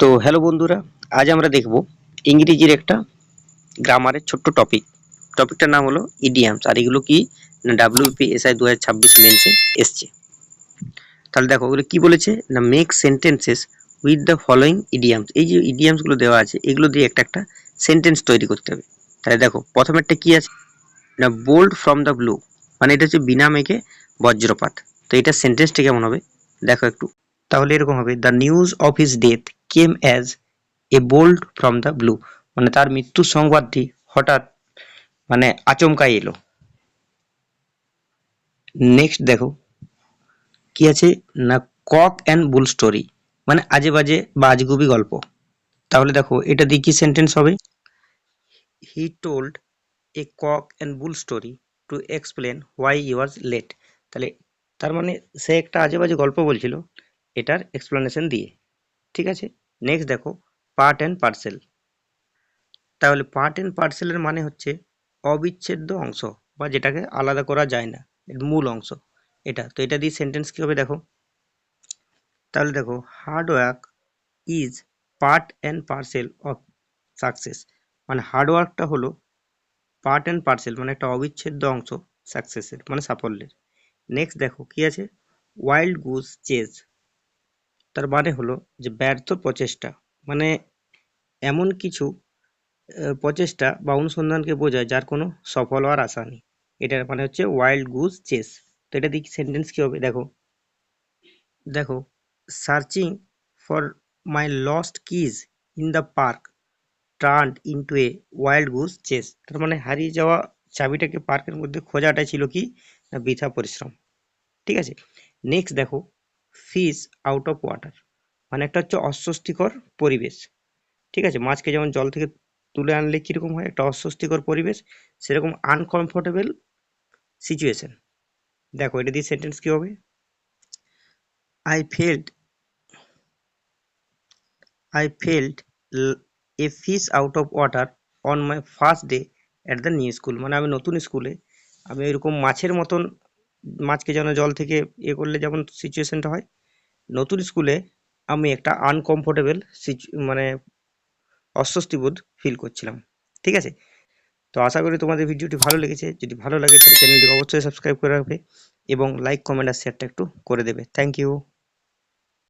তো হ্যালো বন্ধুরা, আজ আমরা দেখব ইংরেজির একটা গ্রামারের ছোট্ট টপিকটার নাম হলো ইডিয়ামস। আর এগুলো কি না WPSI 2026 মেন্সে এসছে। তাহলে দেখো ওগুলো কি বলেছে না, make sentences with the following idioms. এই যে ইডিয়ামস গুলো দেওয়া আছে এগুলো দিয়ে একটা একটা সেন্টেন্স তৈরি করতে হবে। তাহলে দেখো প্রথমেরটা কি আছে না, বোল্ড ফ্রম দ্য ব্লু, মানে এটা হচ্ছে বিনা মেঘে বজ্রপাত। তো এটা সেন্টেন্সটা কেমন হবে দেখো একটু। তাহলে এরকম হবে, the news of his death came as a bold from the blue, মানে তার মৃত্যুর সংবাদটি হঠাৎ মানে আচমকাই এলো। নেক্সট দেখো কি আছে না, কক অ্যান্ড বুল স্টোরি, মানে আজে বাজে বা আজগুবি গল্প। তাহলে দেখো এটা দিয়ে কি সেন্টেন্স হবে, he told a cock and bull story to explain why he was late. তাহলে তার মানে সে একটা আজে বাজে গল্প বলছিল এটার এক্সপ্লেনেশন দিয়ে। ঠিক আছে, নেক্সট দেখো পার্ট অ্যান্ড পার্সেল। তাহলে পার্ট অ্যান্ড পার্সেলের মানে হচ্ছে অবিচ্ছেদ্য অংশ, বা যেটাকে আলাদা করা যায় না, এর মূল অংশ এটা। তো এটা দিয়ে সেন্টেন্স কি হবে দেখো। তাহলে দেখো hard work is part and parcel of success, মানে হার্ড ওয়ার্কটা হলো পার্ট অ্যান্ড পার্সেল, মানে একটা অবিচ্ছেদ্য অংশ সাকসেসের, মানে সাফল্যের। নেক্সট দেখো কি আছে, ওয়াইল্ড গুজ চেজ, তার মানে হলো যে ব্যর্থ প্রচেষ্টা, মানে এমন কিছু প্রচেষ্টা বা অনুসন্ধানকে বোঝায় যার কোনো সফল হওয়ার আশা নেই। এটার মানে হচ্ছে ওয়াইল্ড গুজ চেস। তো এটা দিয়ে সেন্টেন্স কি হবে দেখো। দেখো searching for my lost keys in the park turned into a wild goose chase, তার মানে হারিয়ে যাওয়া চাবিটাকে পার্কের মধ্যে খোঁজাটা ছিল কি না বৃথা পরিশ্রম। ঠিক আছে, নেক্সট দেখো ফিশ আউট অফ ওয়াটার, মানে একটা হচ্ছে অস্বস্তিকর পরিবেশ। ঠিক আছে, মাছকে যেমন জল থেকে তুলে আনলে কিরকম হয়, একটা অস্বস্তিকর পরিবেশ, সেরকম আনকমফোর্টেবল সিচুয়েশন। দেখো এটা দিয়ে সেন্টেন্স কি হবে, I felt I felt a fish out of water on my first day at the new school, মানে আমি নতুন স্কুলে আমি এরকম মাছের মতন, মাছকে যেন জল থেকে করলে যেমন সিচুয়েশনটা হয়, নতুন স্কুলে আমি একটা আনকমফোর্টেবল মানে অস্বস্তিবোধ ফিল করছিলাম। ঠিক আছে, তো আশা করি তোমাদের ভিডিওটি ভালো লেগেছে। যদি ভালো লাগে তাহলে চ্যানেলটিকে অবশ্যই সাবস্ক্রাইব করে রাখবে এবং লাইক কমেন্ট আর শেয়ারটা একটু করে দেবে। Thank you.